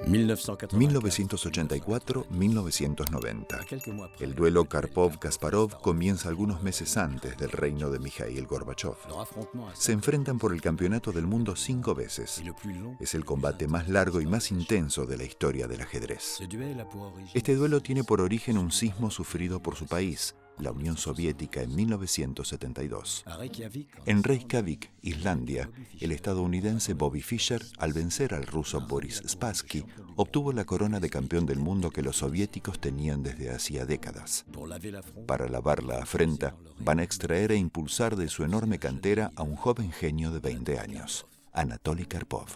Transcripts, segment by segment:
1984-1990. El duelo Karpov-Kasparov comienza algunos meses antes del reino de Mikhail Gorbachev. Se enfrentan por el campeonato del mundo 5 veces. Es el combate más largo y más intenso de la historia del ajedrez. Este duelo tiene por origen un sismo sufrido por su país, la Unión Soviética, en 1972. En Reykjavik, Islandia, el estadounidense Bobby Fischer, al vencer al ruso Boris Spassky, obtuvo la corona de campeón del mundo que los soviéticos tenían desde hacía décadas. Para lavar la afrenta, van a extraer e impulsar de su enorme cantera a un joven genio de 20 años. Anatoly Karpov.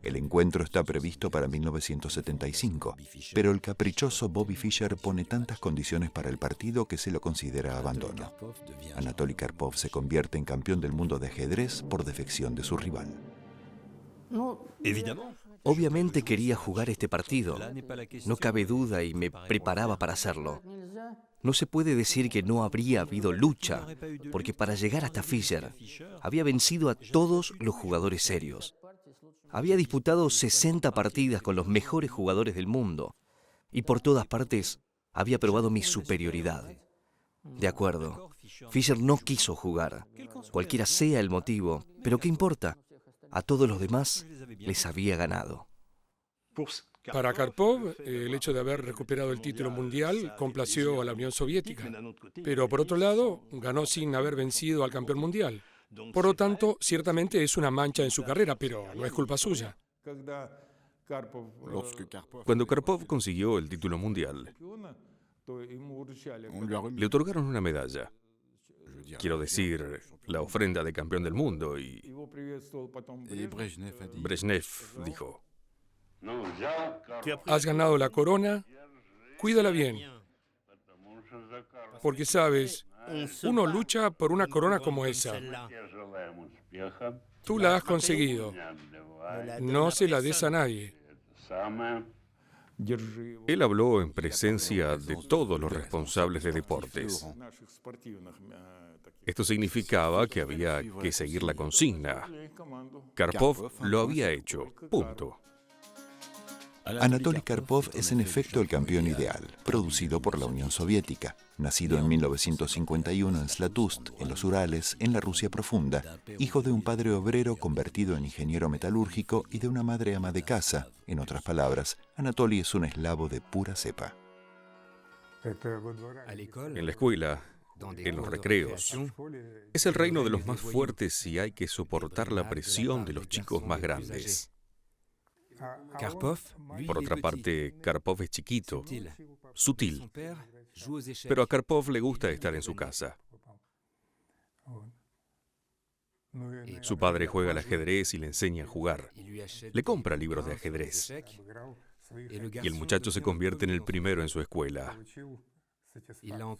El encuentro está previsto para 1975, pero el caprichoso Bobby Fischer pone tantas condiciones para el partido que se lo considera abandono. Anatoly Karpov se convierte en campeón del mundo de ajedrez por defección de su rival. Obviamente quería jugar este partido. No cabe duda y me preparaba para hacerlo. No se puede decir que no habría habido lucha, porque para llegar hasta Fischer, había vencido a todos los jugadores serios. Había disputado 60 partidas con los mejores jugadores del mundo, y por todas partes había probado mi superioridad. De acuerdo, Fischer no quiso jugar, cualquiera sea el motivo, pero ¿qué importa? A todos los demás les había ganado. Para Karpov, el hecho de haber recuperado el título mundial complació a la Unión Soviética, pero por otro lado, ganó sin haber vencido al campeón mundial. Por lo tanto, ciertamente es una mancha en su carrera, pero no es culpa suya. Cuando Karpov consiguió el título mundial, le otorgaron una medalla. Quiero decir, la ofrenda de campeón del mundo, y Brezhnev dijo: Has ganado la corona, cuídala bien. Porque sabes, uno lucha por una corona como esa. Tú la has conseguido. No se la des a nadie. Él habló en presencia de todos los responsables de deportes. Esto significaba que había que seguir la consigna. Karpov lo había hecho. Punto. Anatoly Karpov es en efecto el campeón ideal, producido por la Unión Soviética. Nacido en 1951 en Zlatust, en los Urales, en la Rusia profunda, hijo de un padre obrero convertido en ingeniero metalúrgico y de una madre ama de casa. En otras palabras, Anatoly es un eslavo de pura cepa. En la escuela, en los recreos, es el reino de los más fuertes y hay que soportar la presión de los chicos más grandes. Por otra parte, Karpov es chiquito, sutil, pero a Karpov le gusta estar en su casa. Su padre juega al ajedrez y le enseña a jugar. Le compra libros de ajedrez. Y el muchacho se convierte en el primero en su escuela.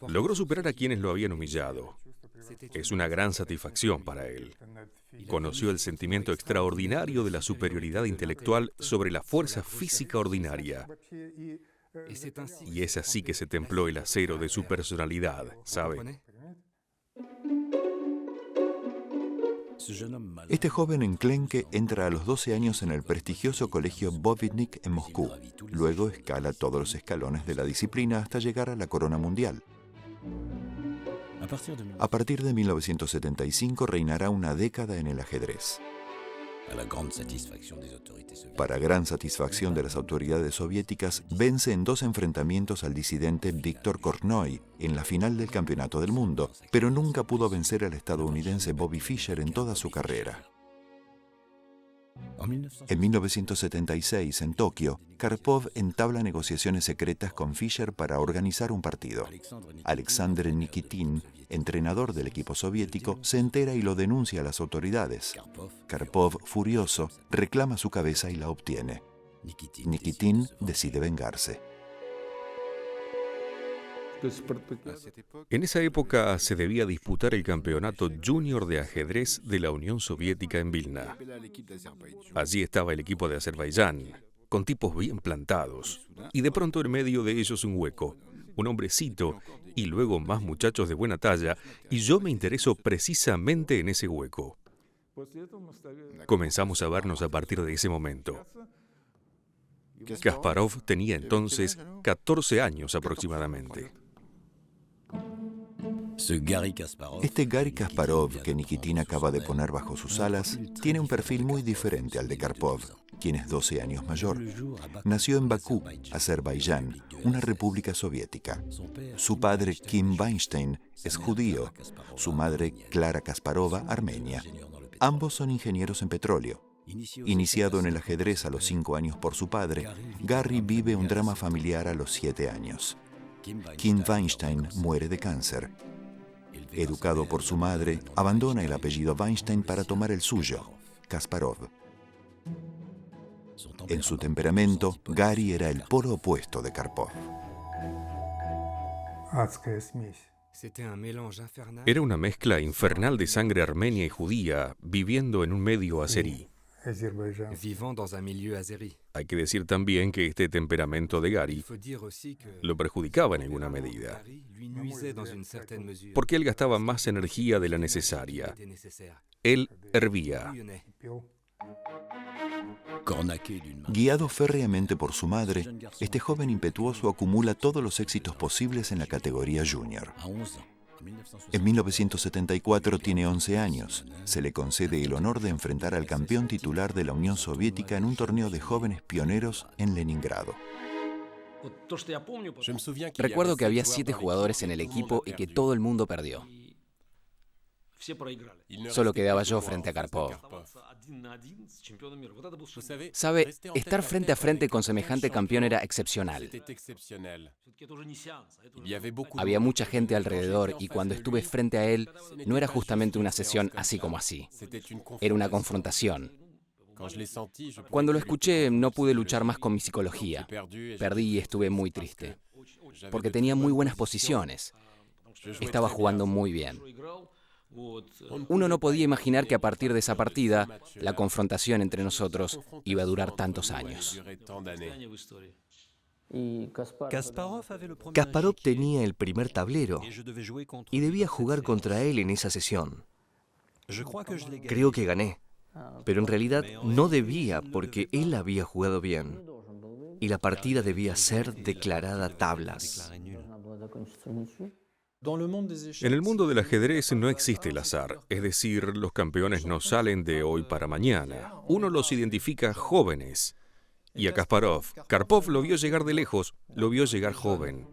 Logró superar a quienes lo habían humillado. Es una gran satisfacción para él. Conoció el sentimiento extraordinario de la superioridad intelectual sobre la fuerza física ordinaria. Y es así que se templó el acero de su personalidad, ¿sabe? Este joven enclenque entra a los 12 años en el prestigioso colegio Botvinnik en Moscú. Luego escala todos los escalones de la disciplina hasta llegar a la corona mundial. A partir de 1975 reinará una década en el ajedrez. Para gran satisfacción de las autoridades soviéticas, vence en 2 enfrentamientos al disidente Víctor Kornoy en la final del Campeonato del Mundo, pero nunca pudo vencer al estadounidense Bobby Fischer en toda su carrera. En 1976, en Tokio, Karpov entabla negociaciones secretas con Fischer para organizar un partido. Alexander Nikitin, entrenador del equipo soviético, se entera y lo denuncia a las autoridades. Karpov, furioso, reclama su cabeza y la obtiene. Nikitin decide vengarse. En esa época se debía disputar el campeonato junior de ajedrez de la Unión Soviética en Vilna. Allí estaba el equipo de Azerbaiyán, con tipos bien plantados, y de pronto en medio de ellos un hueco, un hombrecito, y luego más muchachos de buena talla, y yo me intereso precisamente en ese hueco. Comenzamos a vernos a partir de ese momento. Kasparov tenía entonces 14 años aproximadamente. Este Garry Kasparov que Nikitin acaba de poner bajo sus alas tiene un perfil muy diferente al de Karpov, quien es 12 años mayor. Nació en Bakú, Azerbaiyán, una república soviética. Su padre, Kim Weinstein, es judío. Su madre, Klara Kasparova, armenia. Ambos son ingenieros en petróleo. Iniciado en el ajedrez a los 5 años por su padre, Garry vive un drama familiar a los 7 años. Kim Weinstein muere de cáncer. Educado por su madre, abandona el apellido Weinstein para tomar el suyo, Kasparov. En su temperamento, Garry era el polo opuesto de Karpov. Era una mezcla infernal de sangre armenia y judía viviendo en un medio azerí. Hay que decir también que este temperamento de Garry lo perjudicaba en alguna medida, porque él gastaba más energía de la necesaria. Él hervía. Guiado férreamente por su madre, este joven impetuoso acumula todos los éxitos posibles en la categoría junior. En 1974 tiene 11 años. Se le concede el honor de enfrentar al campeón titular de la Unión Soviética en un torneo de jóvenes pioneros en Leningrado. Recuerdo que había 7 jugadores en el equipo y que todo el mundo perdió. Solo quedaba yo frente a Karpov. Sabe, estar frente a frente con semejante campeón era excepcional. Había mucha gente alrededor y cuando estuve frente a él, no era justamente una sesión así como así. Era una confrontación. Cuando lo escuché, no pude luchar más con mi psicología. Perdí y estuve muy triste, porque tenía muy buenas posiciones. Estaba jugando muy bien. Uno no podía imaginar que a partir de esa partida, la confrontación entre nosotros iba a durar tantos años. Kasparov tenía el primer tablero y debía jugar contra él en esa sesión. Creo que gané, pero en realidad no debía porque él había jugado bien y la partida debía ser declarada tablas. En el mundo del ajedrez no existe el azar, es decir, los campeones no salen de hoy para mañana. Uno los identifica jóvenes. Y a Kasparov, Karpov lo vio llegar de lejos, lo vio llegar joven.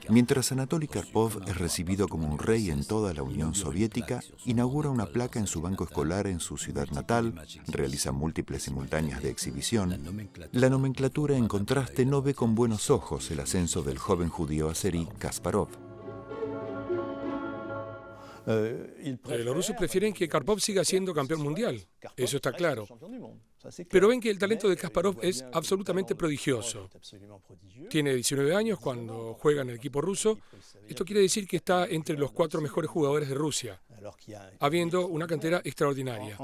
Mientras Anatoly Karpov es recibido como un rey en toda la Unión Soviética, inaugura una placa en su banco escolar en su ciudad natal, realiza múltiples simultáneas de exhibición, la nomenclatura en contraste no ve con buenos ojos el ascenso del joven judío azerí Kasparov. Los rusos prefieren que Karpov siga siendo campeón mundial, eso está claro. Pero ven que el talento de Kasparov es absolutamente prodigioso. Tiene 19 años cuando juega en el equipo ruso. Esto quiere decir que está entre los 4 mejores jugadores de Rusia, habiendo una cantera extraordinaria.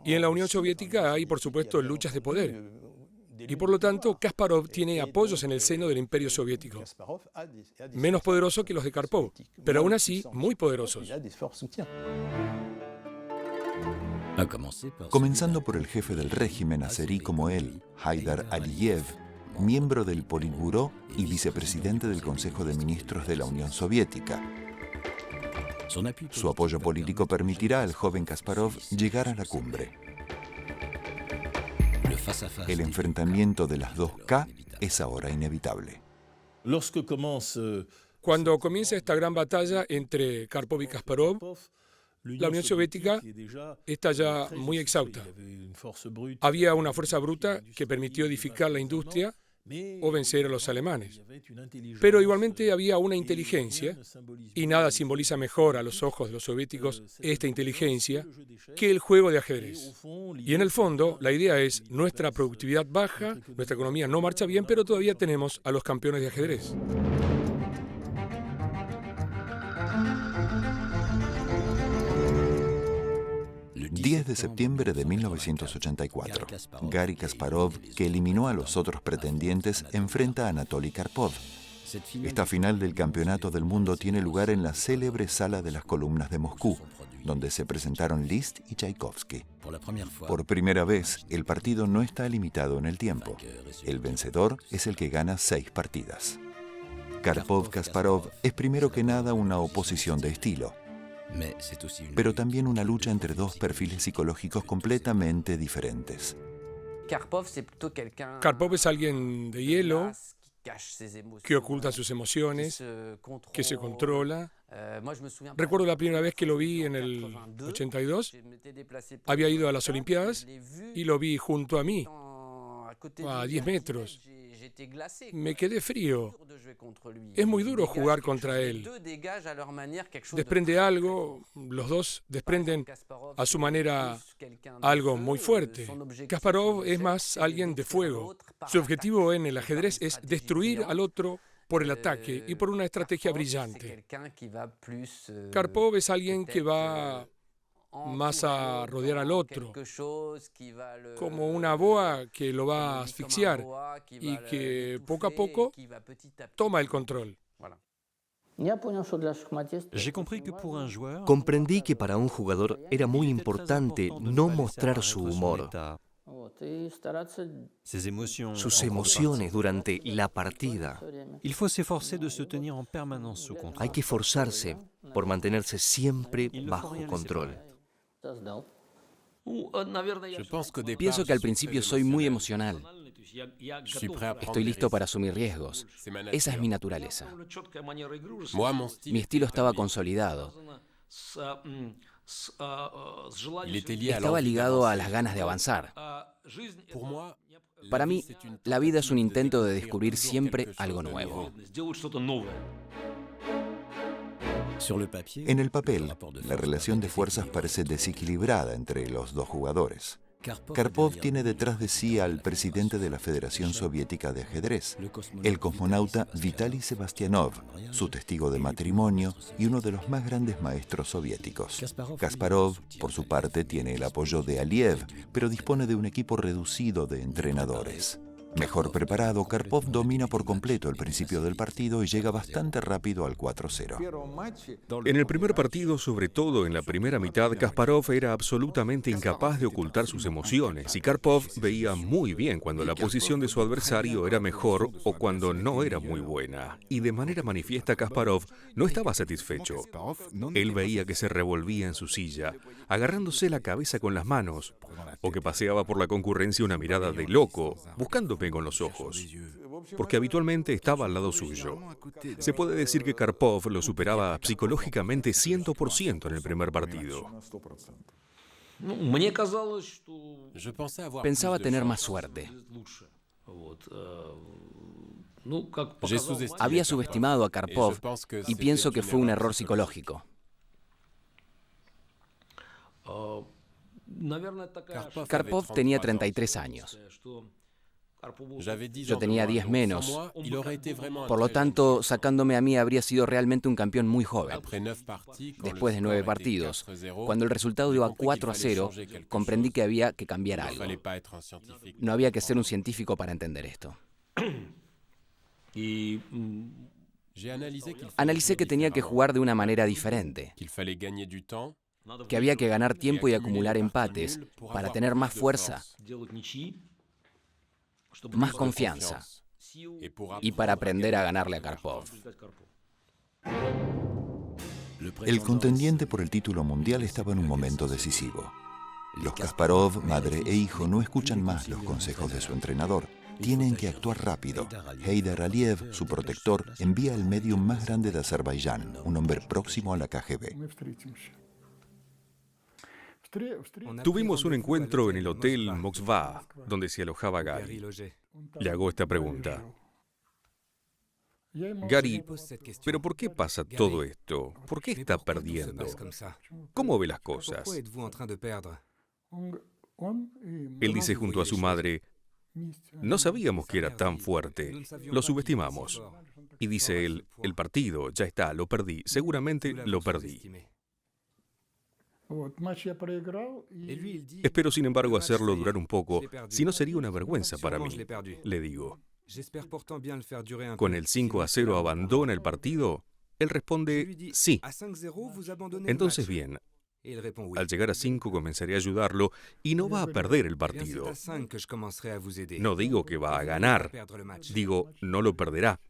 Y en la Unión Soviética hay, por supuesto, luchas de poder. Y por lo tanto, Kasparov tiene apoyos en el seno del Imperio Soviético. Menos poderoso que los de Karpov, pero aún así muy poderosos. Comenzando por el jefe del régimen azerí como él, Haidar Aliyev, miembro del Politburó y vicepresidente del Consejo de Ministros de la Unión Soviética. Su apoyo político permitirá al joven Kasparov llegar a la cumbre. El enfrentamiento de las dos K es ahora inevitable. Cuando comienza esta gran batalla entre Karpov y Kasparov, la Unión Soviética está ya muy exhausta. Había una fuerza bruta que permitió edificar la industria o vencer a los alemanes. Pero igualmente había una inteligencia, y nada simboliza mejor a los ojos de los soviéticos esta inteligencia que el juego de ajedrez. Y en el fondo, la idea es, nuestra productividad baja, nuestra economía no marcha bien, pero todavía tenemos a los campeones de ajedrez. El 10 de septiembre de 1984, Garry Kasparov, que eliminó a los otros pretendientes, enfrenta a Anatoly Karpov. Esta final del Campeonato del Mundo tiene lugar en la célebre Sala de las Columnas de Moscú, donde se presentaron Liszt y Tchaikovsky. Por primera vez, el partido no está limitado en el tiempo. El vencedor es el que gana 6 partidas. Karpov-Kasparov es primero que nada una oposición de estilo, pero también una lucha entre dos perfiles psicológicos completamente diferentes. Karpov es alguien de hielo, que oculta sus emociones, que se controla. Recuerdo la primera vez que lo vi en el 82. Había ido a las Olimpiadas y lo vi junto a mí, a 10 metros. Me quedé frío. Es muy duro jugar contra él. Desprende algo, los dos desprenden a su manera algo muy fuerte. Kasparov es más alguien de fuego. Su objetivo en el ajedrez es destruir al otro por el ataque y por una estrategia brillante. Karpov es alguien que va más a rodear al otro, como una boa que lo va a asfixiar y que poco a poco toma el control. Comprendí que para un jugador era muy importante no mostrar su humor, sus emociones durante la partida. Hay que esforzarse por mantenerse siempre bajo control. Pienso que al principio soy muy emocional. Estoy listo para asumir riesgos. Esa es mi naturaleza. Mi estilo estaba consolidado. Estaba ligado a las ganas de avanzar. Para mí, la vida es un intento de descubrir siempre algo nuevo. En el papel, la relación de fuerzas parece desequilibrada entre los dos jugadores. Karpov tiene detrás de sí al presidente de la Federación Soviética de Ajedrez, el cosmonauta Vitaly Sebastianov, su testigo de matrimonio y uno de los más grandes maestros soviéticos. Kasparov, por su parte, tiene el apoyo de Aliev, pero dispone de un equipo reducido de entrenadores. Mejor preparado, Karpov domina por completo el principio del partido y llega bastante rápido al 4-0. En el primer partido, sobre todo en la primera mitad, Kasparov era absolutamente incapaz de ocultar sus emociones y Karpov veía muy bien cuando la posición de su adversario era mejor o cuando no era muy buena. Y de manera manifiesta, Kasparov no estaba satisfecho. Él veía que se revolvía en su silla, agarrándose la cabeza con las manos, o que paseaba por la concurrencia una mirada de loco, buscándome con los ojos, porque habitualmente estaba al lado suyo. Se puede decir que Karpov lo superaba psicológicamente 100% en el primer partido. Pensaba tener más suerte. Había subestimado a Karpov y pienso que fue un error psicológico. Karpov tenía 33 años. Yo tenía 10 menos. Por lo tanto, sacándome a mí habría sido realmente un campeón muy joven. Después de 9 partidos, cuando el resultado iba 4-0, comprendí que había que cambiar algo. No había que ser un científico para entender esto. Analicé que tenía que jugar de una manera diferente, que había que ganar tiempo y acumular empates para tener más fuerza, más confianza y para aprender a ganarle a Karpov. El contendiente por el título mundial estaba en un momento decisivo. Los Kasparov, madre e hijo, no escuchan más los consejos de su entrenador. Tienen que actuar rápido. Heydar Aliyev, su protector, envía al medium más grande de Azerbaiyán, un hombre próximo a la KGB. Tuvimos un encuentro en el hotel Moskva, donde se alojaba Gary. Le hago esta pregunta. Gary, ¿pero por qué pasa todo esto? ¿Por qué está perdiendo? ¿Cómo ve las cosas? Él dice junto a su madre, no sabíamos que era tan fuerte, lo subestimamos. Y dice él, el partido, ya está, lo perdí, seguramente lo perdí. Espero, sin embargo, hacerlo durar un poco, si no sería una vergüenza para mí, le digo. Con el 5-0 abandona el partido. Él responde sí. Entonces bien, al llegar a 5 comenzaré a ayudarlo y no va a perder el partido. No digo que va a ganar, digo no lo perderá.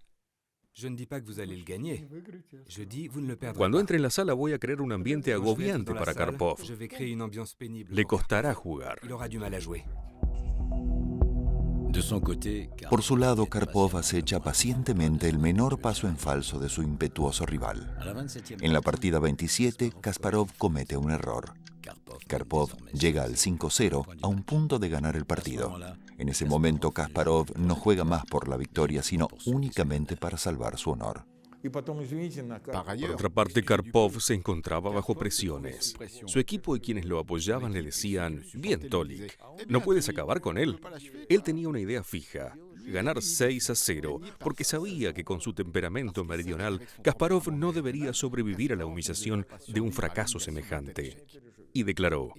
Cuando entre en la sala voy a crear un ambiente agobiante para Karpov. Le costará jugar. Por su lado, Karpov acecha pacientemente el menor paso en falso de su impetuoso rival. En la partida 27, Kasparov comete un error. Karpov llega al 5-0 a un punto de ganar el partido. En ese momento, Kasparov no juega más por la victoria, sino únicamente para salvar su honor. Por otra parte, Karpov se encontraba bajo presiones. Su equipo y quienes lo apoyaban le decían: bien, Tolik, no puedes acabar con él. Él tenía una idea fija: ganar 6-0, porque sabía que con su temperamento meridional, Kasparov no debería sobrevivir a la humillación de un fracaso semejante. Y declaró: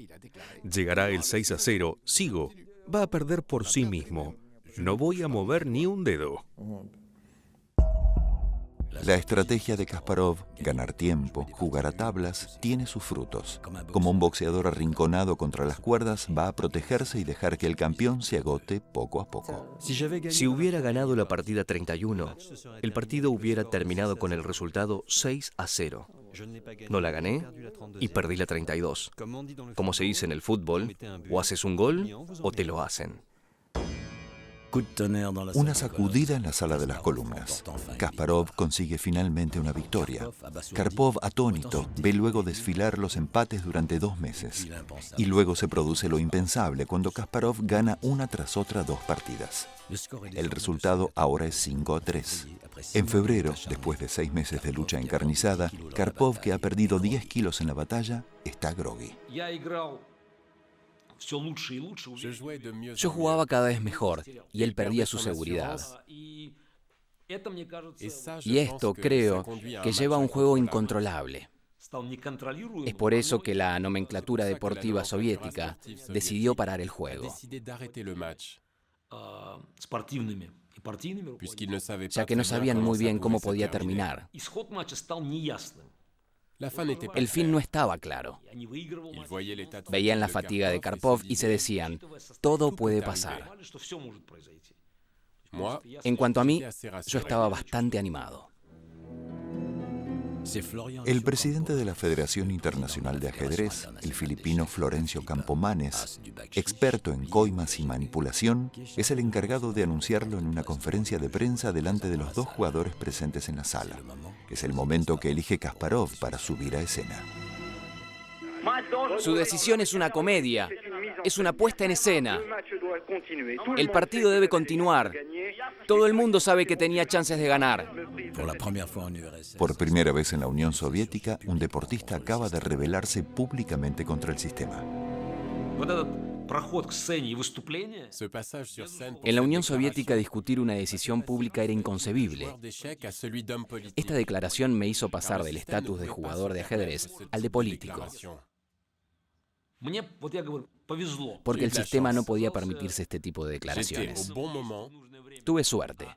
llegará el 6-0, sigo, va a perder por sí mismo, no voy a mover ni un dedo. La estrategia de Kasparov, ganar tiempo, jugar a tablas, tiene sus frutos. Como un boxeador arrinconado contra las cuerdas, va a protegerse y dejar que el campeón se agote poco a poco. Si hubiera ganado la partida 31, el partido hubiera terminado con el resultado 6-0. No la gané y perdí la 32. Como se dice en el fútbol, o haces un gol o te lo hacen. Una sacudida en la sala de las columnas. Kasparov consigue finalmente una victoria. Karpov, atónito, ve luego desfilar los empates durante 2 meses. Y luego se produce lo impensable cuando Kasparov gana una tras otra 2 partidas. El resultado ahora es 5-3. En febrero, después de 6 meses de lucha encarnizada, Karpov, que ha perdido 10 kilos en la batalla, está groggy. Yo jugaba cada vez mejor y él perdía su seguridad. Y esto, creo, que lleva a un juego incontrolable. Es por eso que la nomenclatura deportiva soviética decidió parar el juego, ya que no sabían muy bien cómo podía terminar. El fin no estaba claro. Veían la fatiga de Karpov y se decían: todo puede pasar. En cuanto a mí, yo estaba bastante animado. El presidente de la Federación Internacional de Ajedrez, el filipino Florencio Campomanes, experto en coimas y manipulación, es el encargado de anunciarlo en una conferencia de prensa delante de los 2 jugadores presentes en la sala. Es el momento que elige Kasparov para subir a escena. Su decisión es una comedia, es una puesta en escena. El partido debe continuar. Todo el mundo sabe que tenía chances de ganar. Por primera vez en la Unión Soviética, un deportista acaba de rebelarse públicamente contra el sistema. En la Unión Soviética discutir una decisión pública era inconcebible. Esta declaración me hizo pasar del estatus de jugador de ajedrez al de político. Porque el sistema no podía permitirse este tipo de declaraciones. Tuve suerte.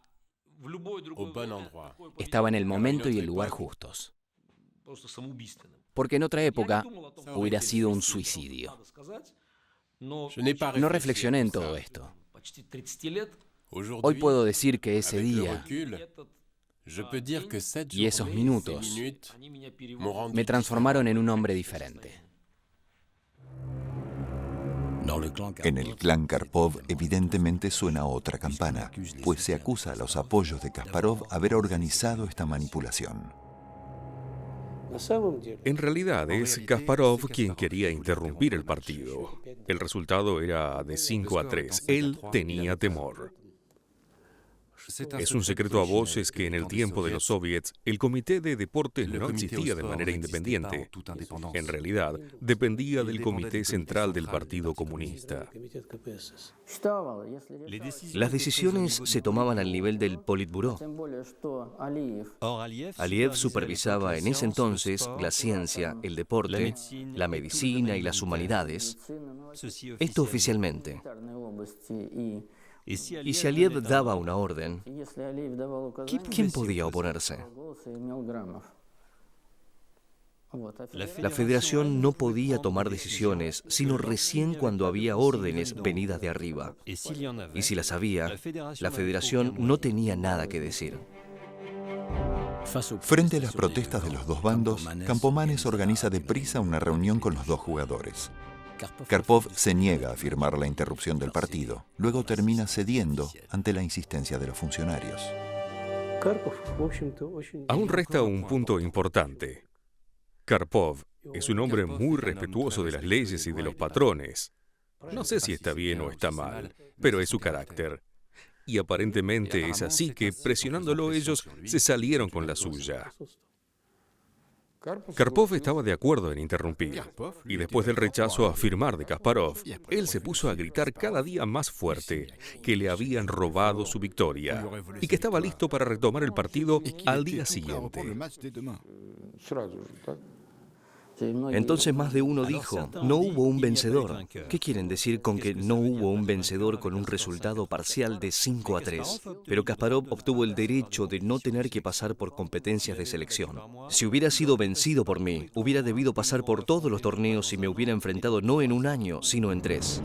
Estaba en el momento y el lugar justos. Porque en otra época hubiera sido un suicidio. No reflexioné en todo esto. Hoy puedo decir que ese día y esos minutos me transformaron en un hombre diferente. En el clan Karpov evidentemente suena otra campana, pues se acusa a los apoyos de Kasparov haber organizado esta manipulación. En realidad es Kasparov quien quería interrumpir el partido. El resultado era de 5-3. Él tenía temor. Es un secreto a voces que en el tiempo de los soviets el Comité de Deportes no existía de manera independiente. En realidad, dependía del Comité Central del Partido Comunista. Las decisiones se tomaban al nivel del Politburó. Aliyev supervisaba en ese entonces la ciencia, el deporte, la medicina y las humanidades. Esto oficialmente. Y si Aliev daba una orden, ¿quién podía oponerse? La Federación no podía tomar decisiones sino recién cuando había órdenes venidas de arriba. Y si las había, la Federación no tenía nada que decir. Frente a las protestas de los dos bandos, Campomanes organiza deprisa una reunión con los dos jugadores. Karpov se niega a firmar la interrupción del partido. Luego termina cediendo ante la insistencia de los funcionarios. Aún resta un punto importante. Karpov es un hombre muy respetuoso de las leyes y de los patrones. No sé si está bien o está mal, pero es su carácter. Y aparentemente es así que, presionándolo, ellos se salieron con la suya. Karpov estaba de acuerdo en interrumpir, y después del rechazo a firmar de Kasparov, él se puso a gritar cada día más fuerte que le habían robado su victoria y que estaba listo para retomar el partido al día siguiente. Entonces más de uno dijo, no hubo un vencedor. ¿Qué quieren decir con que no hubo un vencedor con un resultado parcial de 5-3? Pero Kasparov obtuvo el derecho de no tener que pasar por competencias de selección. Si hubiera sido vencido por mí, hubiera debido pasar por todos los torneos y me hubiera enfrentado no en un año, sino en 3.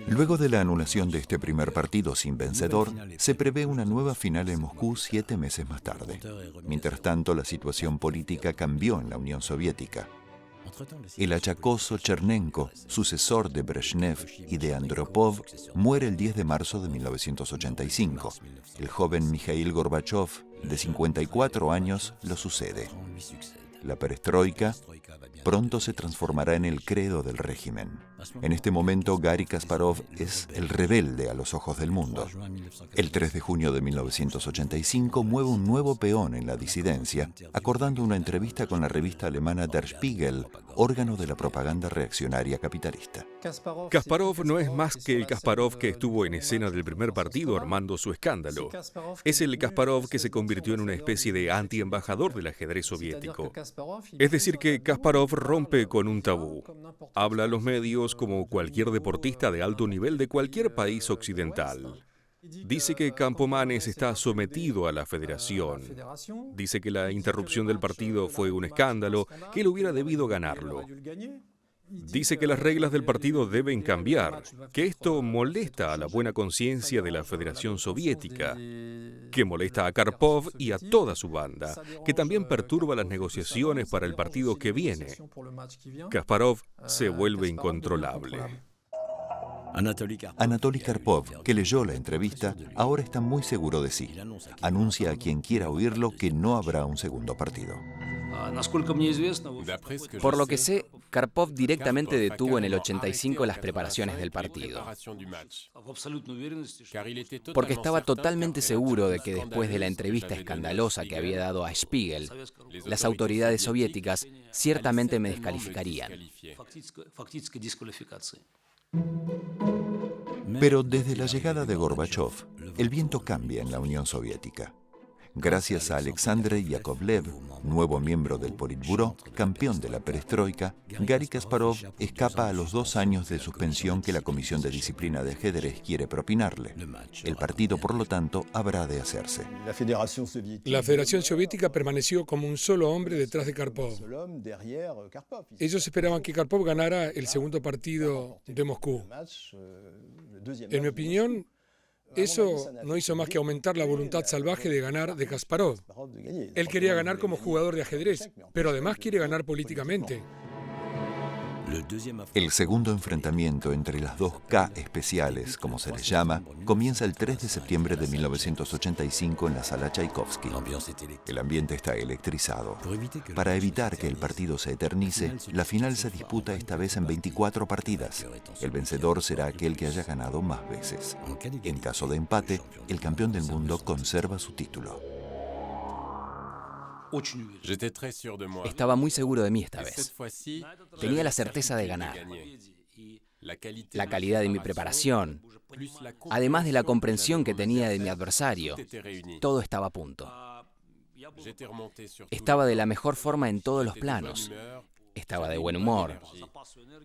Luego de la anulación de este primer partido sin vencedor, se prevé una nueva final en Moscú 7 meses más tarde. Mientras tanto, la situación política cambió en la Unión Soviética. El achacoso Chernenko, sucesor de Brezhnev y de Andropov, muere el 10 de marzo de 1985. El joven Mikhail Gorbachev, de 54 años, lo sucede. La perestroika pronto se transformará en el credo del régimen. En este momento, Gary Kasparov es el rebelde a los ojos del mundo. El 3 de junio de 1985 mueve un nuevo peón en la disidencia, acordando una entrevista con la revista alemana Der Spiegel, órgano de la propaganda reaccionaria capitalista. Kasparov no es más que el Kasparov que estuvo en escena del primer partido armando su escándalo. Es el Kasparov que se convirtió en una especie de antiembajador del ajedrez soviético. Es decir, que Kasparov rompe con un tabú. Habla a los medios como cualquier deportista de alto nivel de cualquier país occidental. Dice que Campomanes está sometido a la federación. Dice que la interrupción del partido fue un escándalo, que él hubiera debido ganarlo. Dice que las reglas del partido deben cambiar, que esto molesta a la buena conciencia de la Federación Soviética, que molesta a Karpov y a toda su banda, que también perturba las negociaciones para el partido que viene. Kasparov se vuelve incontrolable. Anatoly Karpov, que leyó la entrevista, ahora está muy seguro de sí. Anuncia a quien quiera oírlo que no habrá un segundo partido. Por lo que sé, Karpov directamente detuvo en el 85 las preparaciones del partido. Porque estaba totalmente seguro de que después de la entrevista escandalosa que había dado a Spiegel, las autoridades soviéticas ciertamente me descalificarían. Pero desde la llegada de Gorbachev, el viento cambia en la Unión Soviética. Gracias a Alexander Yakovlev, nuevo miembro del Politburó, campeón de la perestroika, Gary Kasparov escapa a los 2 años de suspensión que la Comisión de Disciplina de Ajedrez quiere propinarle. El partido, por lo tanto, habrá de hacerse. La Federación Soviética permaneció como un solo hombre detrás de Karpov. Ellos esperaban que Karpov ganara el segundo partido de Moscú. En mi opinión, eso no hizo más que aumentar la voluntad salvaje de ganar de Kasparov. Él quería ganar como jugador de ajedrez, pero además quiere ganar políticamente. El segundo enfrentamiento entre las dos K especiales, como se les llama, comienza el 3 de septiembre de 1985 en la Sala Tchaikovsky. El ambiente está electrizado. Para evitar que el partido se eternice, la final se disputa esta vez en 24 partidas. El vencedor será aquel que haya ganado más veces. En caso de empate, el campeón del mundo conserva su título. Estaba muy seguro de mí esta vez. Tenía la certeza de ganar. La calidad de mi preparación, además de la comprensión que tenía de mi adversario, todo estaba a punto. Estaba de la mejor forma en todos los planos. Estaba de buen humor.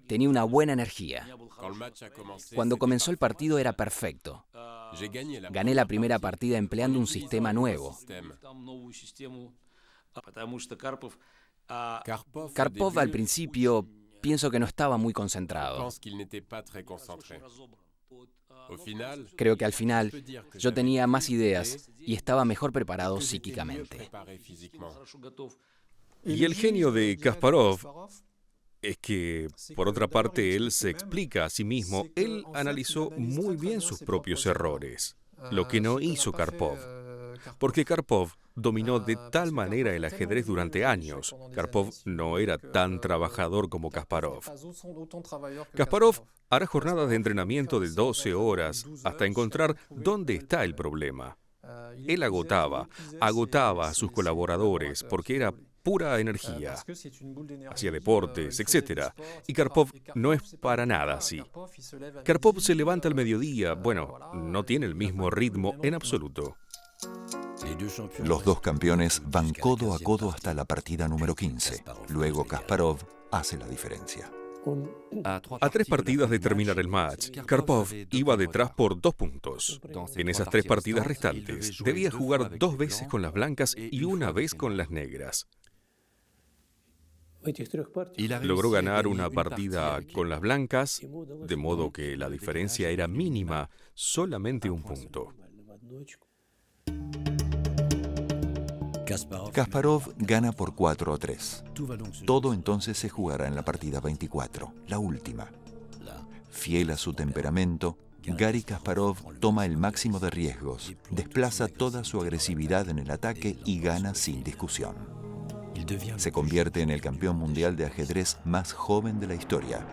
Tenía una buena energía. Cuando comenzó el partido era perfecto. Gané la primera partida empleando un sistema nuevo. Karpov al principio pienso que no estaba muy concentrado. Creo que al final yo tenía más ideas y estaba mejor preparado psíquicamente. Y el genio de Kasparov es que, por otra parte, él se explica a sí mismo. Él analizó muy bien sus propios errores, lo que no hizo Karpov. Porque Karpov dominó de tal manera el ajedrez durante años. Karpov no era tan trabajador como Kasparov. Kasparov hará jornadas de entrenamiento de 12 horas hasta encontrar dónde está el problema. Él agotaba a sus colaboradores porque era pura energía. Hacía deportes, etc. Y Karpov no es para nada así. Karpov se levanta al mediodía. Bueno, no tiene el mismo ritmo en absoluto. Los dos campeones van codo a codo hasta la partida número 15. Luego Kasparov hace la diferencia. A 3 partidas de terminar el match, Karpov iba detrás por 2 puntos. En esas 3 partidas restantes, debía jugar 2 veces con las blancas y 1 vez con las negras. Logró ganar una partida con las blancas, de modo que la diferencia era mínima, solamente 1 punto. Kasparov gana por 4-3. Todo entonces se jugará en la partida 24, la última. Fiel a su temperamento, Garry Kasparov toma el máximo de riesgos, desplaza toda su agresividad en el ataque y gana sin discusión. Se convierte en el campeón mundial de ajedrez más joven de la historia.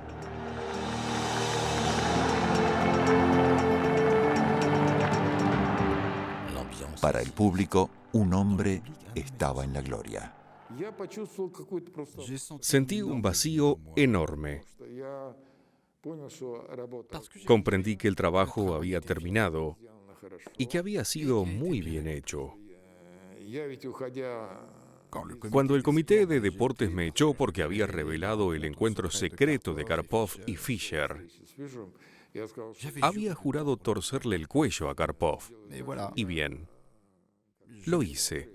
Para el público, un hombre estaba en la gloria. Sentí un vacío enorme. Comprendí que el trabajo había terminado y que había sido muy bien hecho. Cuando el comité de deportes me echó porque había revelado el encuentro secreto de Karpov y Fischer, había jurado torcerle el cuello a Karpov. Y bien, lo hice.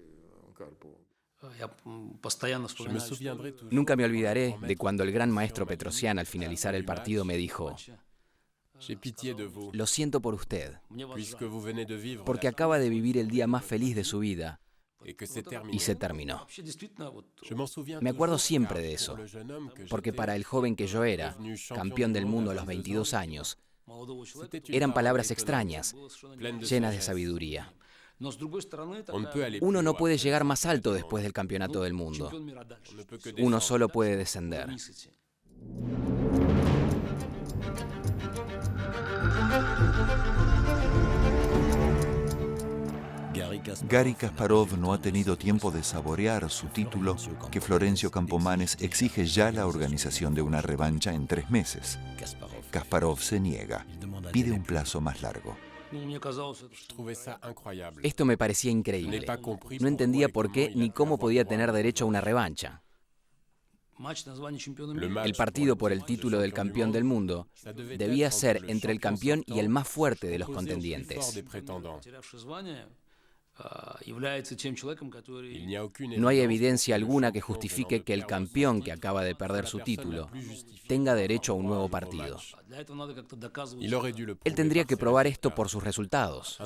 Nunca me olvidaré de cuando el gran maestro Petrosian al finalizar el partido me dijo: lo siento por usted, porque acaba de vivir el día más feliz de su vida y se terminó. Me acuerdo siempre de eso, porque para el joven que yo era, campeón del mundo a los 22 años, eran palabras extrañas, llenas de sabiduría. Uno no puede llegar más alto después del campeonato del mundo. Uno solo puede descender. Garry Kasparov no ha tenido tiempo de saborear su título que Florencio Campomanes exige ya la organización de una revancha en 3 meses. Kasparov se niega, pide un plazo más largo. Esto me parecía increíble. No entendía por qué ni cómo podía tener derecho a una revancha. El partido por el título del campeón del mundo debía ser entre el campeón y el más fuerte de los contendientes. No hay evidencia alguna que justifique que el campeón que acaba de perder su título tenga derecho a un nuevo partido. Él tendría que probar esto por sus resultados.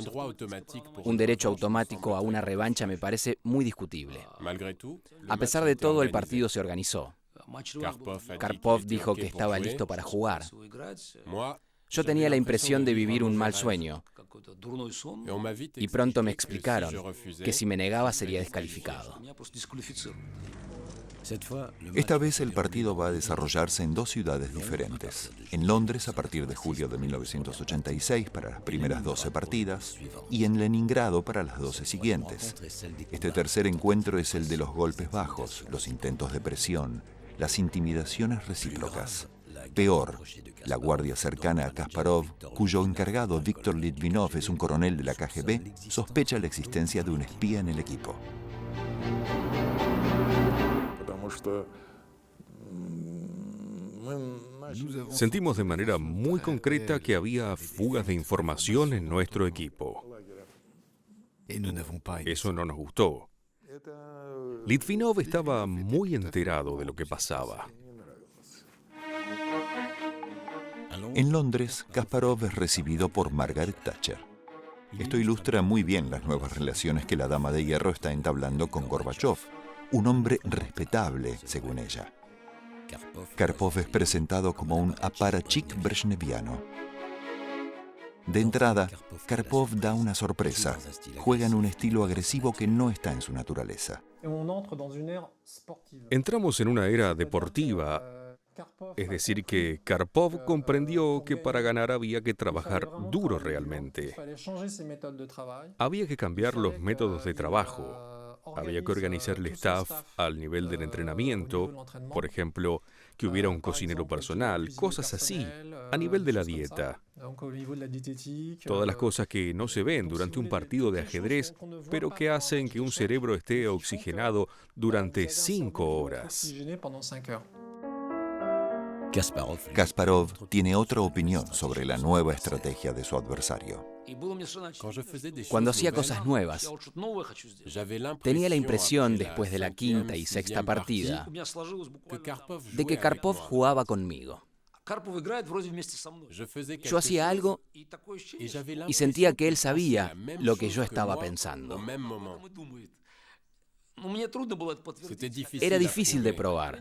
Un derecho automático a una revancha me parece muy discutible. A pesar de todo, el partido se organizó. Karpov dijo que estaba listo para jugar. Yo tenía la impresión de vivir un mal sueño, y pronto me explicaron que si me negaba sería descalificado. Esta vez el partido va a desarrollarse en 2 ciudades diferentes. En Londres a partir de julio de 1986 para las primeras 12 partidas y en Leningrado para las 12 siguientes. Este tercer encuentro es el de los golpes bajos, los intentos de presión, las intimidaciones recíprocas. Peor, la guardia cercana a Kasparov, cuyo encargado Viktor Litvinov es un coronel de la KGB, sospecha la existencia de un espía en el equipo. Sentimos de manera muy concreta que había fugas de información en nuestro equipo. Eso no nos gustó. Litvinov estaba muy enterado de lo que pasaba. En Londres, Kasparov es recibido por Margaret Thatcher. Esto ilustra muy bien las nuevas relaciones que la Dama de Hierro está entablando con Gorbachov, un hombre respetable, según ella. Karpov es presentado como un apparatchik brezhneviano. De entrada, Karpov da una sorpresa. Juega en un estilo agresivo que no está en su naturaleza. Entramos en una era deportiva, es decir, que Karpov comprendió que para ganar había que trabajar duro realmente. Había que cambiar los métodos de trabajo. Había que organizar el staff al nivel del entrenamiento, por ejemplo, que hubiera un cocinero personal, cosas así, a nivel de la dieta. Todas las cosas que no se ven durante un partido de ajedrez, pero que hacen que un cerebro esté oxigenado durante 5 horas. Kasparov tiene otra opinión sobre la nueva estrategia de su adversario. Cuando hacía cosas nuevas, tenía la impresión, después de la quinta y sexta partida, de que Karpov jugaba conmigo. Yo hacía algo y sentía que él sabía lo que yo estaba pensando. Era difícil de probar,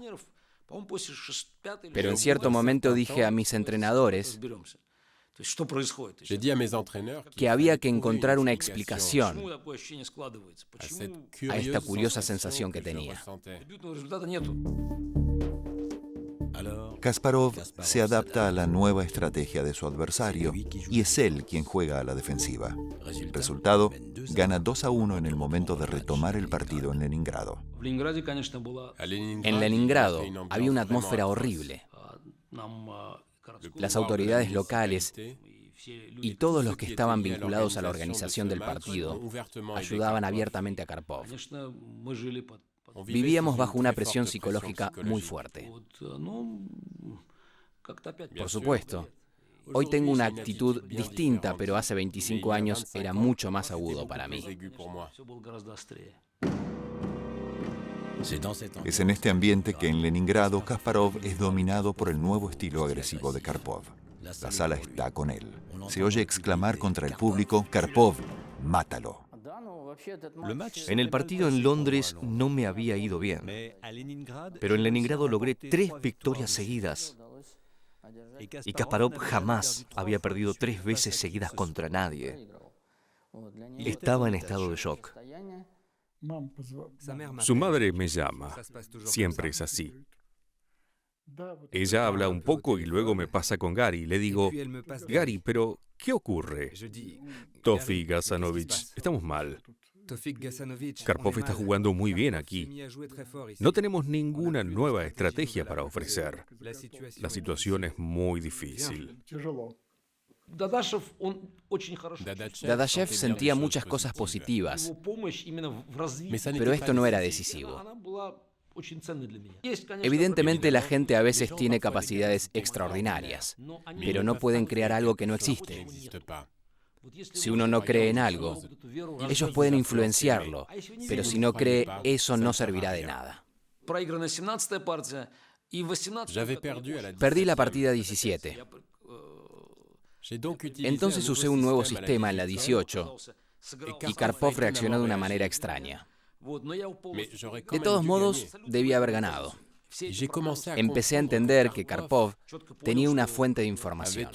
pero en cierto momento dije a mis entrenadores que había que encontrar una explicación a esta curiosa sensación que tenía. Kasparov se adapta a la nueva estrategia de su adversario y es él quien juega a la defensiva. El resultado, gana 2-1 en el momento de retomar el partido en Leningrado. En Leningrado había una atmósfera horrible. Las autoridades locales y todos los que estaban vinculados a la organización del partido ayudaban abiertamente a Karpov. Vivíamos bajo una presión psicológica muy fuerte. Por supuesto, hoy tengo una actitud distinta, pero hace 25 años era mucho más agudo para mí. Es en este ambiente que en Leningrado Kasparov es dominado por el nuevo estilo agresivo de Karpov. La sala está con él. Se oye exclamar contra el público: «Karpov, mátalo». En el partido en Londres no me había ido bien, pero en Leningrado logré 3 victorias seguidas. Y Kasparov jamás había perdido 3 veces seguidas contra nadie. Estaba en estado de shock. Su madre me llama. Siempre es así. Ella habla un poco y luego me pasa con Gary. Le digo: Gary, pero ¿qué ocurre? Tofik Gasanovich, estamos mal. Karpov está jugando muy bien aquí. No tenemos ninguna nueva estrategia para ofrecer. La situación es muy difícil. Dadashev sentía muchas cosas positivas, pero esto no era decisivo. Evidentemente la gente a veces tiene capacidades extraordinarias, pero no pueden crear algo que no existe. Si uno no cree en algo, ellos pueden influenciarlo, pero si no cree, eso no servirá de nada. Perdí la partida 17. Entonces usé un nuevo sistema en la 18 y Karpov reaccionó de una manera extraña. De todos modos, debía haber ganado. Empecé a entender que Karpov tenía una fuente de información.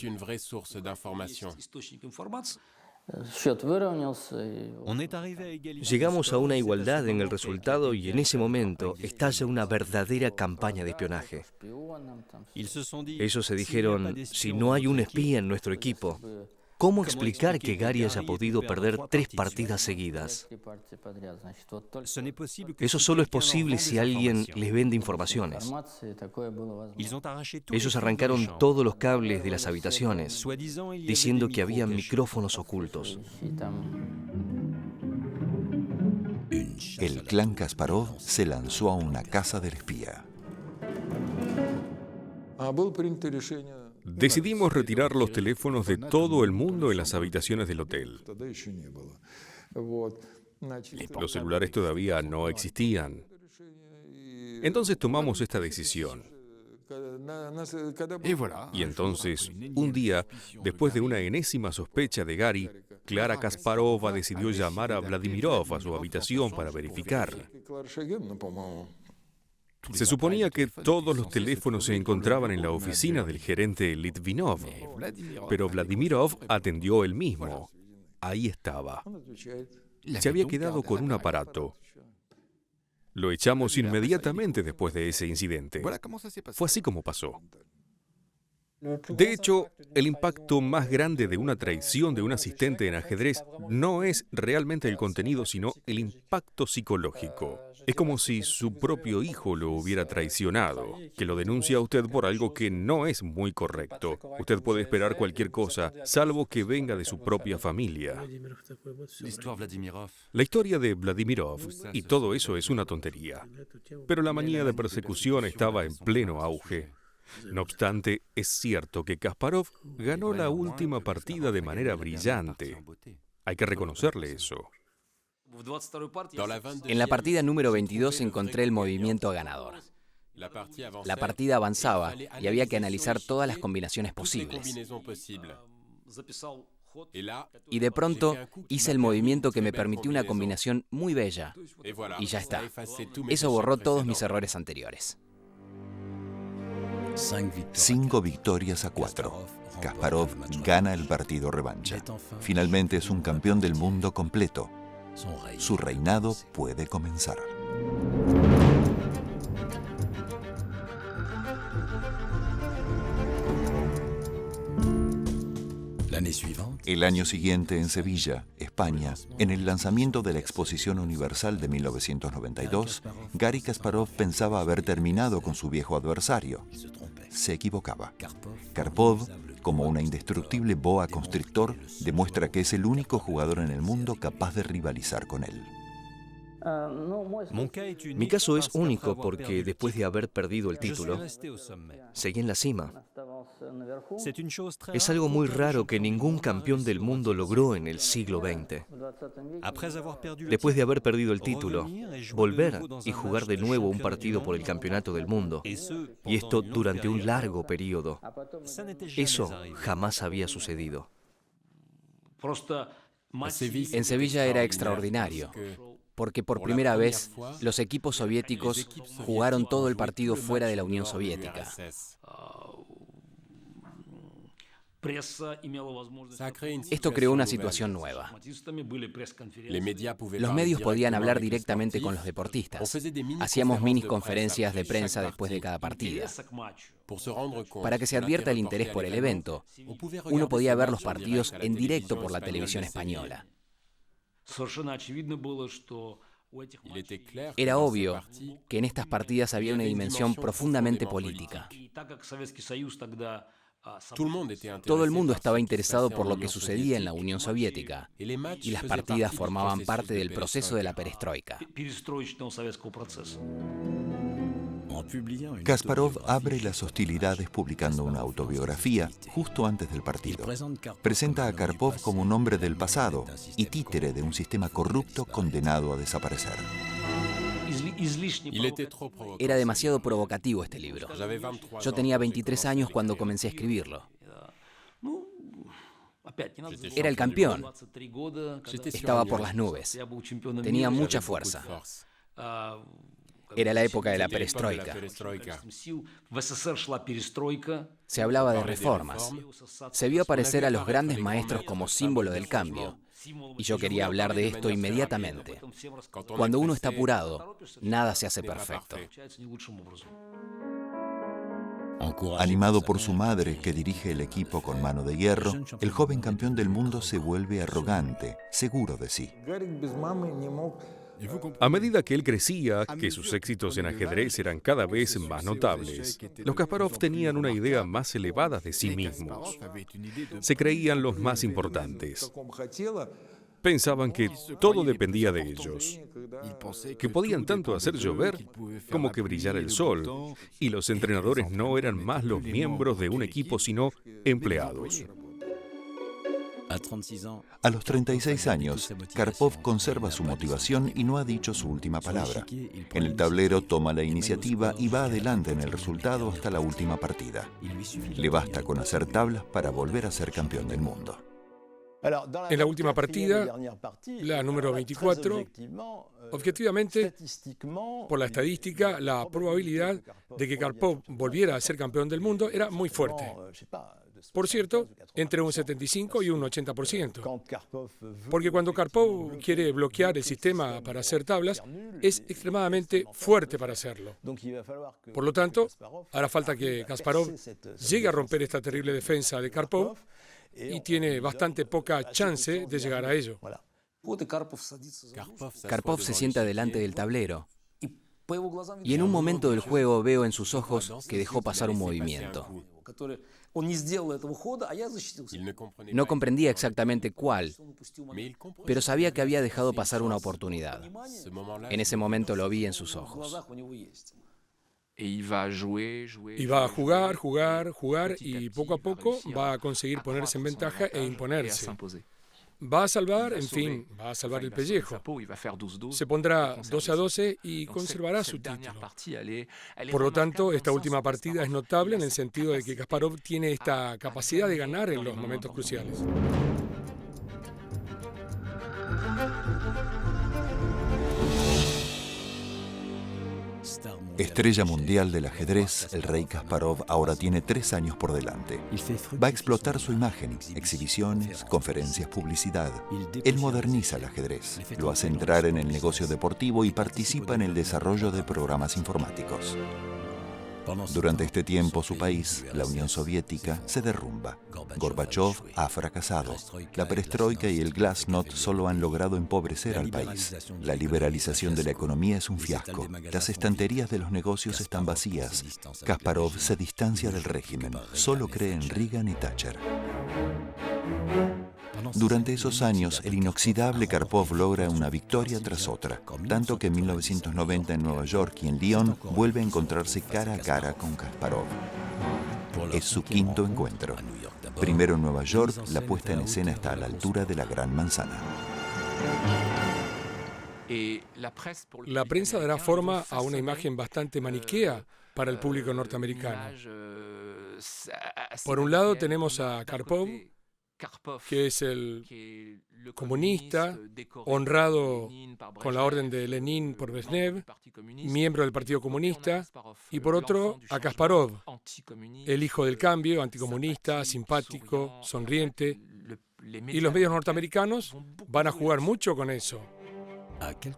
Llegamos a una igualdad en el resultado y en ese momento estalla una verdadera campaña de espionaje. Ellos se dijeron: si no hay un espía en nuestro equipo, ¿cómo explicar que Gary haya podido perder 3 partidas seguidas? Eso solo es posible si alguien les vende informaciones. Ellos arrancaron todos los cables de las habitaciones, diciendo que había micrófonos ocultos. el clan Kasparov se lanzó a una caza del espía. Decidimos retirar los teléfonos de todo el mundo en las habitaciones del hotel. Los celulares todavía no existían. Entonces tomamos esta decisión. Y entonces, un día, después de una enésima sospecha de Gary, Klara Kasparova decidió llamar a Vladimirov a su habitación para verificar. Se suponía que todos los teléfonos se encontraban en la oficina del gerente Litvinov, pero Vladimirov atendió él mismo. Ahí estaba. Se había quedado con un aparato. Lo echamos inmediatamente después de ese incidente. Fue así como pasó. De hecho, el impacto más grande de una traición de un asistente en ajedrez no es realmente el contenido, sino el impacto psicológico. Es como si su propio hijo lo hubiera traicionado, que lo denuncia a usted por algo que no es muy correcto. Usted puede esperar cualquier cosa, salvo que venga de su propia familia. La historia de Vladimirov y todo eso es una tontería. Pero la manía de persecución estaba en pleno auge. No obstante, es cierto que Kasparov ganó la última partida de manera brillante. Hay que reconocerle eso. En la partida número 22 encontré el movimiento ganador. La partida avanzaba y había que analizar todas las combinaciones posibles. Y de pronto hice el movimiento que me permitió una combinación muy bella. Y ya está. Eso borró todos mis errores anteriores. 5 victorias a 4. Kasparov gana el partido revancha. Finalmente es un campeón del mundo completo. Su reinado puede comenzar. El año siguiente, en Sevilla, España, en el lanzamiento de la Exposición Universal de 1992, Garry Kasparov pensaba haber terminado con su viejo adversario. Se equivocaba. Karpov, como una indestructible boa constrictor, demuestra que es el único jugador en el mundo capaz de rivalizar con él. Mi caso es único porque después de haber perdido el título, seguí en la cima. Es algo muy raro que ningún campeón del mundo logró en el siglo XX. Después de haber perdido el título, volver y jugar de nuevo un partido por el campeonato del mundo, y esto durante un largo periodo, eso jamás había sucedido. En Sevilla era extraordinario, porque por primera vez los equipos soviéticos jugaron todo el partido fuera de la Unión Soviética. Esto creó una situación nueva. Los medios podían hablar directamente con los deportistas. Hacíamos mini conferencias de prensa después de cada partida. Para que se advierta el interés por el evento, uno podía ver los partidos en directo por la televisión española. Era obvio que en estas partidas había una dimensión profundamente política. Todo el mundo estaba interesado por lo que sucedía en la Unión Soviética, y las partidas formaban parte del proceso de la perestroika. Kasparov abre las hostilidades publicando una autobiografía justo antes del partido. Presenta a Karpov como un hombre del pasado y títere de un sistema corrupto condenado a desaparecer. Era demasiado provocativo este libro. Yo tenía 23 años cuando comencé a escribirlo. Era el campeón. Estaba por las nubes. Tenía mucha fuerza. Era la época de la perestroika. Se hablaba de reformas. Se vio aparecer a los grandes maestros como símbolo del cambio. Y yo quería hablar de esto inmediatamente. Cuando uno está apurado, nada se hace perfecto. Animado por su madre, que dirige el equipo con mano de hierro, el joven campeón del mundo se vuelve arrogante, seguro de sí. A medida que él crecía, que sus éxitos en ajedrez eran cada vez más notables, los Kasparov tenían una idea más elevada de sí mismos. Se creían los más importantes. Pensaban que todo dependía de ellos. que podían tanto hacer llover como que brillara el sol, y los entrenadores no eran más los miembros de un equipo, sino empleados. A los 36 años, Karpov conserva su motivación y no ha dicho su última palabra. En el tablero toma la iniciativa y va adelante en el resultado hasta la última partida. Le basta con hacer tablas para volver a ser campeón del mundo. En la última partida, la número 24, objetivamente, por la estadística, la probabilidad de que Karpov volviera a ser campeón del mundo era muy fuerte. Por cierto, entre un 75 y un 80%. Porque cuando Karpov quiere bloquear el sistema para hacer tablas, es extremadamente fuerte para hacerlo. Por lo tanto, hará falta que Kasparov llegue a romper esta terrible defensa de Karpov, y tiene bastante poca chance de llegar a ello. Karpov se sienta delante del tablero y en un momento del juego veo en sus ojos que dejó pasar un movimiento. No comprendía exactamente cuál, pero sabía que había dejado pasar una oportunidad. En ese momento lo vi en sus ojos. Y va a jugar, y poco a poco va a conseguir ponerse en ventaja e imponerse. Va a salvar, en fin, va a salvar el pellejo. Se pondrá 12-12 y conservará su título. Por lo tanto, esta última partida es notable en el sentido de que Kasparov tiene esta capacidad de ganar en los momentos cruciales. Estrella mundial del ajedrez, el rey Kasparov ahora tiene 3 años por delante. Va a explotar su imagen, exhibiciones, conferencias, publicidad. Él moderniza el ajedrez, lo hace entrar en el negocio deportivo y participa en el desarrollo de programas informáticos. Durante este tiempo, su país, la Unión Soviética, se derrumba. Gorbachov ha fracasado. La perestroika y el glasnost solo han logrado empobrecer al país. La liberalización de la economía es un fiasco. Las estanterías de los negocios están vacías. Kasparov se distancia del régimen. Solo cree en Reagan y Thatcher. Durante esos años, el inoxidable Karpov logra una victoria tras otra, tanto que en 1990 en Nueva York y en Lyon vuelve a encontrarse cara a cara con Kasparov. Es su quinto encuentro. Primero en Nueva York, la puesta en escena está a la altura de la Gran Manzana. La prensa dará forma a una imagen bastante maniquea para el público norteamericano. Por un lado tenemos a Karpov, que es el comunista, honrado con la orden de Lenin por Brezhnev, miembro del Partido Comunista, y por otro, a Kasparov, el hijo del cambio, anticomunista, simpático, sonriente. Y los medios norteamericanos van a jugar mucho con eso.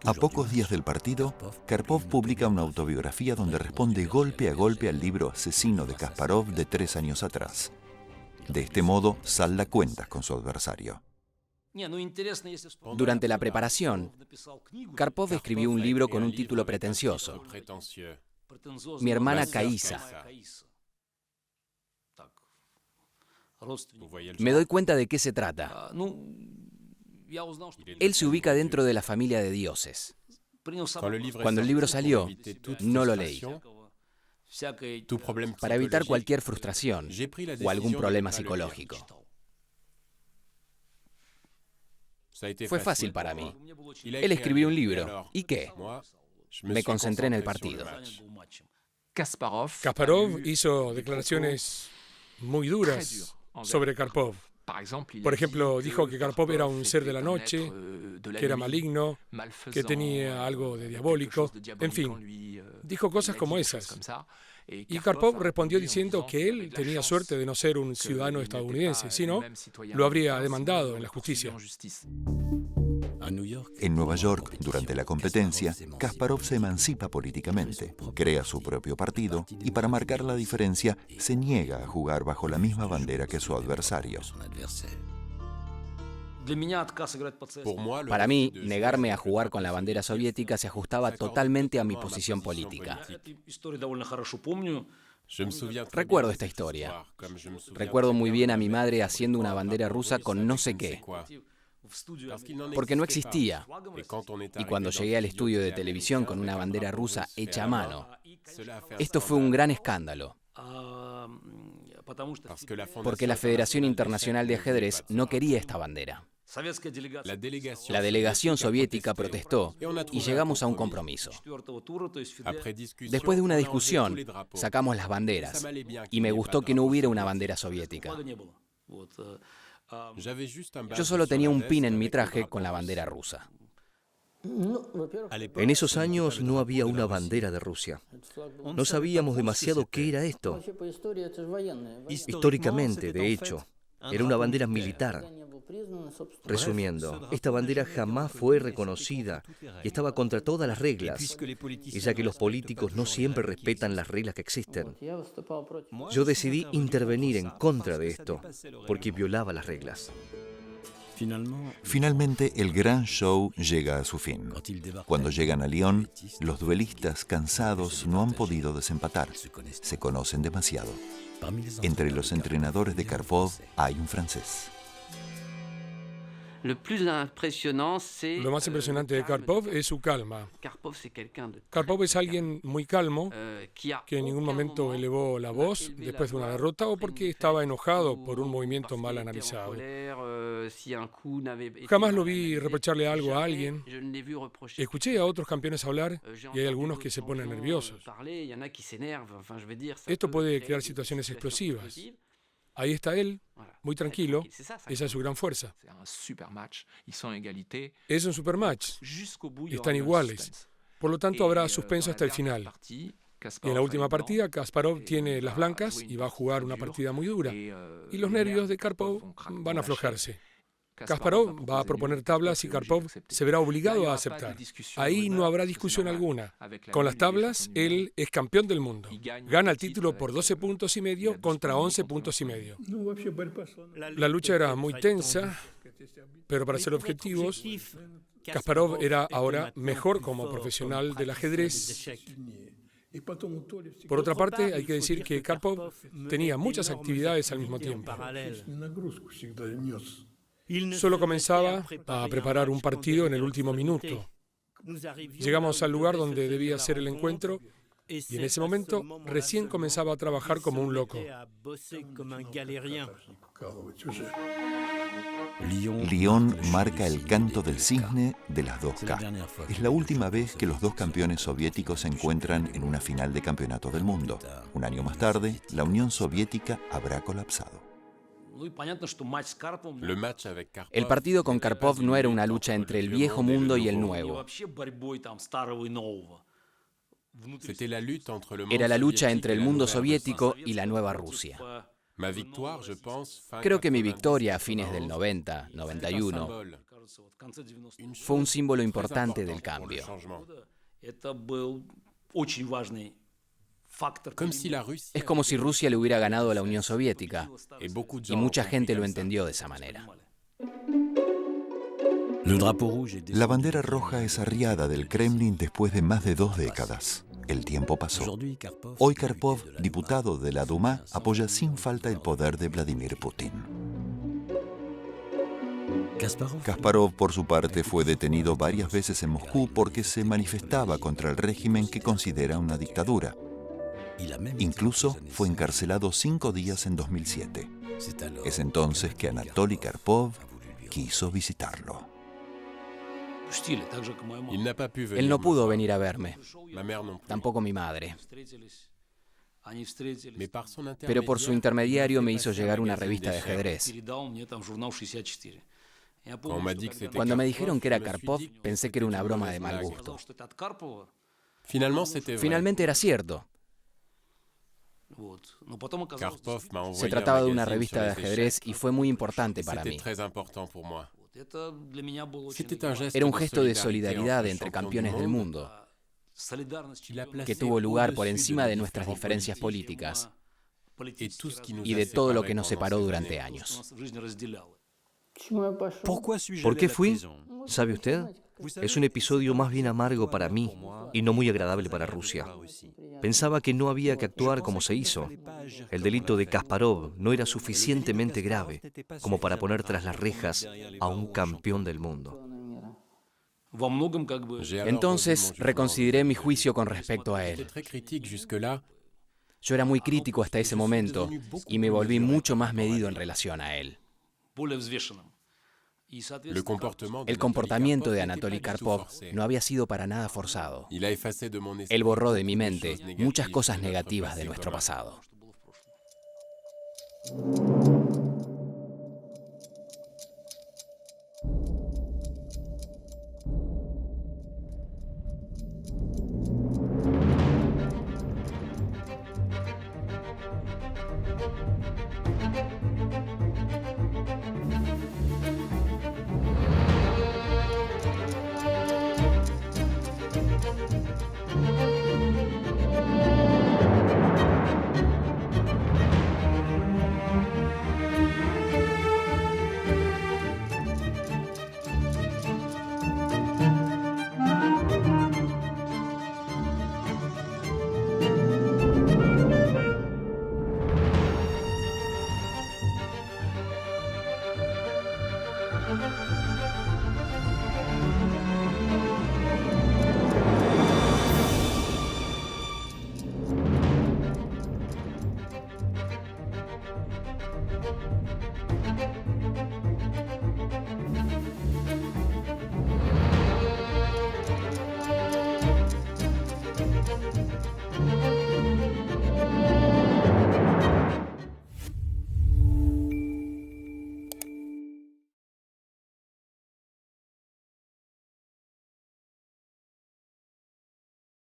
A pocos días del partido, Karpov publica una autobiografía donde responde golpe a golpe al libro asesino de Kasparov de 3 años atrás. De este modo, salda cuentas con su adversario. Durante la preparación, Karpov escribió un libro con un título pretencioso: Mi hermana Kaisa. Me doy cuenta de qué se trata. Él se ubica dentro de la familia de dioses. Cuando el libro salió, no lo leí, para evitar cualquier frustración o algún problema psicológico. Fue fácil para mí. Él escribió un libro. ¿Y qué? Me concentré en el partido. Kasparov hizo declaraciones muy duras sobre Karpov. Por ejemplo, dijo que Karpov era un ser de la noche, que era maligno, que tenía algo de diabólico, en fin, dijo cosas como esas. Y Karpov respondió diciendo que él tenía suerte de no ser un ciudadano estadounidense, sino lo habría demandado en la justicia. En Nueva York, durante la competencia, Kasparov se emancipa políticamente, crea su propio partido y para marcar la diferencia se niega a jugar bajo la misma bandera que su adversario. Para mí, negarme a jugar con la bandera soviética se ajustaba totalmente a mi posición política. Recuerdo esta historia. Recuerdo muy bien a mi madre haciendo una bandera rusa con no sé qué. porque no existía. Y cuando llegué al estudio de televisión con una bandera rusa hecha a mano, esto fue un gran escándalo, porque la Federación Internacional de Ajedrez no quería esta bandera. La delegación soviética protestó y llegamos a un compromiso. Después de una discusión, sacamos las banderas y me gustó que no hubiera una bandera soviética. Yo solo tenía un pin en mi traje con la bandera rusa. En esos años no había una bandera de Rusia. No sabíamos demasiado qué era esto. Históricamente, de hecho, era una bandera militar. Resumiendo, esta bandera jamás fue reconocida y estaba contra todas las reglas, y ya que los políticos no siempre respetan las reglas que existen. Yo decidí intervenir en contra de esto, porque violaba las reglas. Finalmente, el gran show llega a su fin. Cuando llegan a Lyon, los duelistas cansados no han podido desempatar. Se conocen demasiado. Entre los entrenadores de Karpov hay un francés. Lo más impresionante de Karpov es su calma. Karpov es alguien muy calmo, que en ningún momento elevó la voz después de una derrota o porque estaba enojado por un movimiento mal analizado. Jamás lo vi reprocharle algo a alguien. Escuché a otros campeones hablar y hay algunos que se ponen nerviosos. Esto puede crear situaciones explosivas. Ahí está él, muy tranquilo. Esa es su gran fuerza. Es un supermatch. Están iguales. Por lo tanto, habrá suspenso hasta el final. Y en la última partida, Kasparov tiene las blancas y va a jugar una partida muy dura. Y los nervios de Karpov van a aflojarse. Kasparov va a proponer tablas y Karpov se verá obligado a aceptar. Ahí no habrá discusión alguna. Con las tablas, él es campeón del mundo. Gana el título por 12 puntos y medio contra 11 puntos y medio. La lucha era muy tensa, pero para ser objetivos, Kasparov era ahora mejor como profesional del ajedrez. Por otra parte, hay que decir que Karpov tenía muchas actividades al mismo tiempo. Solo comenzaba a preparar un partido en el último minuto. Llegamos al lugar donde debía ser el encuentro y en ese momento recién comenzaba a trabajar como un loco. Lyon marca el canto del cisne de las 2K. Es la última vez que los dos campeones soviéticos se encuentran en una final de campeonato del mundo. Un año más tarde, la Unión Soviética habrá colapsado. El partido con Karpov no era una lucha entre el viejo mundo y el nuevo. Era la lucha entre el mundo soviético y la nueva Rusia. Creo que mi victoria a fines del 90, 91, fue un símbolo importante del cambio. Es como si Rusia le hubiera ganado a la Unión Soviética, y mucha gente lo entendió de esa manera. La bandera roja es arriada del Kremlin después de más de 2 décadas. El tiempo pasó. Hoy Karpov, diputado de la Duma, apoya sin falta el poder de Vladimir Putin. Kasparov, por su parte, fue detenido varias veces en Moscú porque se manifestaba contra el régimen que considera una dictadura. Incluso fue encarcelado 5 días en 2007. Es entonces que Anatoly Karpov quiso visitarlo. Él no pudo venir a verme, tampoco mi madre. Pero por su intermediario me hizo llegar una revista de ajedrez. Cuando me dijeron que era Karpov, pensé que era una broma de mal gusto. Finalmente era cierto. Se trataba de una revista de ajedrez y fue muy importante para mí. Era un gesto de solidaridad entre campeones del mundo, que tuvo lugar por encima de nuestras diferencias políticas y de todo lo que nos separó durante años. ¿Por qué fui? ¿Sabe usted? Es un episodio más bien amargo para mí y no muy agradable para Rusia. Pensaba que no había que actuar como se hizo. El delito de Kasparov no era suficientemente grave como para poner tras las rejas a un campeón del mundo. Entonces reconsideré mi juicio con respecto a él. Yo era muy crítico hasta ese momento y me volví mucho más medido en relación a él. El comportamiento de Anatoly Karpov no había sido para nada forzado. Él borró de mi mente muchas cosas negativas de nuestro pasado.